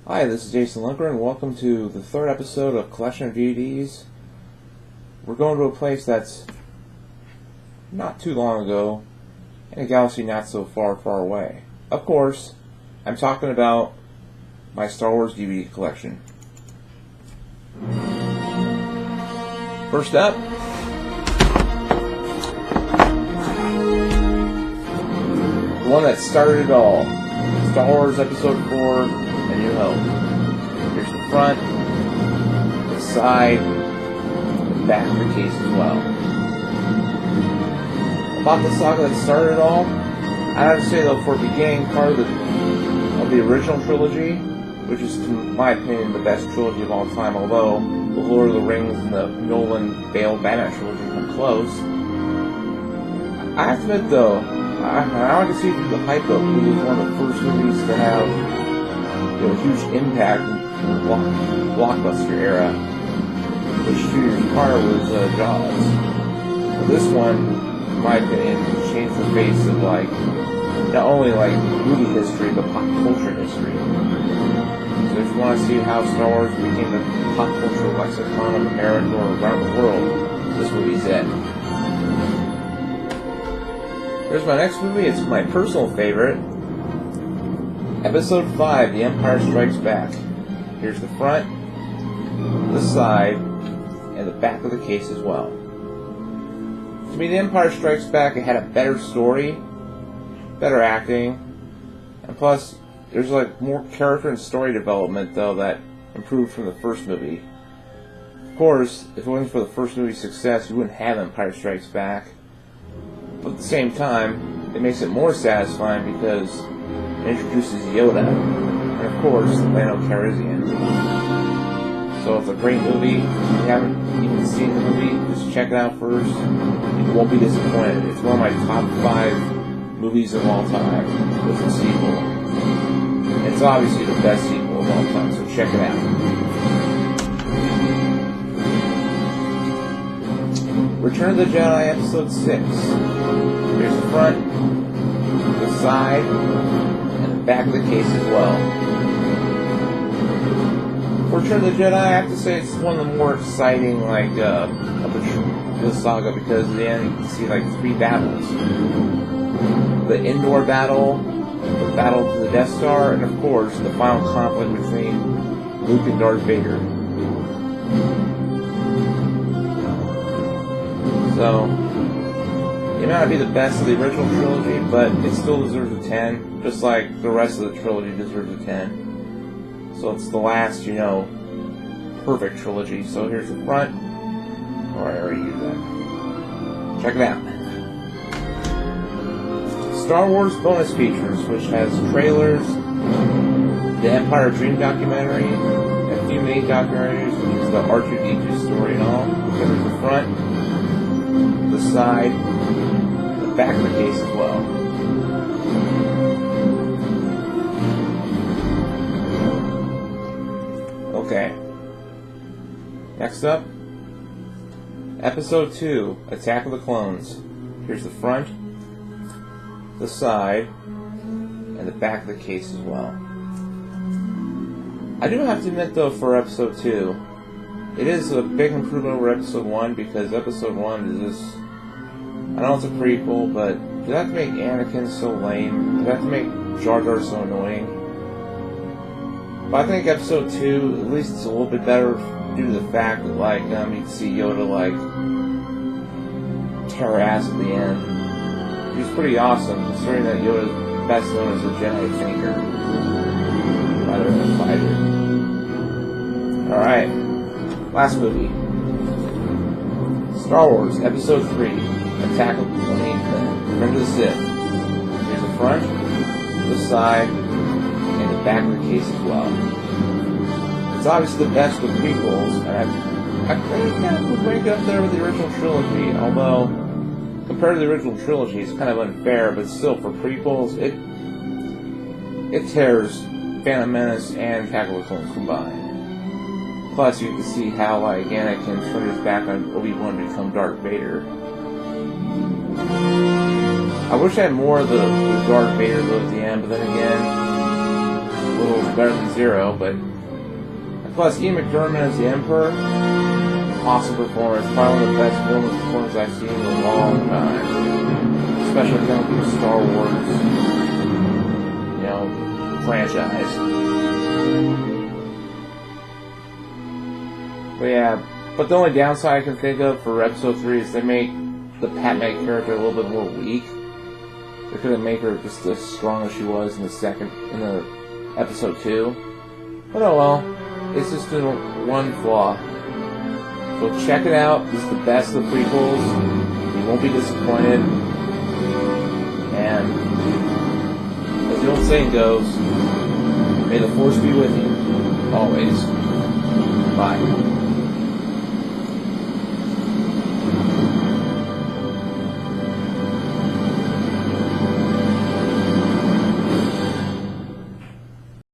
Hi, this is Jason Lundgren. Welcome to the third episode of Collection of DVDs. We're going to a place that's not too long ago in a galaxy not so far, far away. Of course, I'm talking about my Star Wars DVD collection. First up, the one that started it all, Star Wars Episode 4, A New Hope. Here's the front, the side, the back of the case as well. About the saga that started it all, I have to say though, for beginning part of the original trilogy, which is, in my opinion, the best trilogy of all time, although the Lord of the Rings and the Nolan Bale Batman trilogy come close. I have to admit though, I can see through the hype though, because it was one of the first movies to have a huge impact in the blockbuster era, which 2 years prior was Jaws. But this one, in my opinion, changed the face of not only movie history, but pop culture history. So if you want to see how Star Wars became the pop culture lexicon of America or around the world, this movie's it. Here's my next movie. It's my personal favorite. Episode 5, The Empire Strikes Back. Here's the front, the side, and the back of the case as well. To me, The Empire Strikes Back, it had a better story, better acting, and plus, there's more character and story development, though, that improved from the first movie. Of course, if it wasn't for the first movie's success, you wouldn't have Empire Strikes Back. But at the same time, it makes it more satisfying because it introduces Yoda, and of course, Lando Calrissian. So it's a great movie. If you haven't even seen the movie, just check it out first. You won't be disappointed. It's one of my top 5 movies of all time with a sequel. It's obviously the best sequel of all time, so check it out. Return of the Jedi Episode 6. Here's the front, the side, and the back of the case as well. For Return of the Jedi, I have to say it's one of the more exciting of the saga, because at the end you can see 3 battles. The indoor battle, the battle to the Death Star, and of course the final conflict between Luke and Darth Vader. So, it may not be the best of the original trilogy, but it still deserves a 10, just like the rest of the trilogy deserves a 10. So it's the last, perfect trilogy. So here's the front. Oh, I already used that. Check it out. Star Wars bonus features, which has trailers, the Empire Dream documentary, and a few main documentaries, which is the R2-D2 story and all. Here's the front, the side, the back of the case as well. Okay. Next up, Episode 2, Attack of the Clones. Here's the front, the side, and the back of the case as well. I do have to admit though, for Episode 2, it is a big improvement over Episode 1, because Episode 1 is just, I know it's a prequel, but did that have to make Anakin so lame? Did that have to make Jar Jar so annoying? But I think Episode 2, at least it's a little bit better due to the fact that you can see Yoda tear ass at the end. He's pretty awesome, considering that Yoda is best known as a Jedi thinker rather than a fighter. Alright, last movie. Star Wars Episode 3, Attack of Revenge of the Sith. Here's the front, the side, and the back of the case as well. It's obviously the best with prequels, and I think that would rank up there with the original trilogy, although compared to the original trilogy, it's kind of unfair, but still, for prequels, it tears Phantom Menace and Attack of the Clones combined. Plus, you can see how Anakin turned his back on Obi-Wan to become Darth Vader. I wish I had more of the Darth Vader though at the end, but then again, little better than 0, but plus Ian McDiarmid as the Emperor, awesome performance, probably one of the best villain performances I've seen in a long time, especially coming from the Star Wars, franchise. But yeah, but the only downside I can think of for Episode 3 is they make the Padme character a little bit more weak. They couldn't make her just as strong as she was in the Episode 2. But oh well, it's just one flaw. So check it out. This is the best of the prequels. You won't be disappointed. And as the old saying goes, may the Force be with you always. Bye.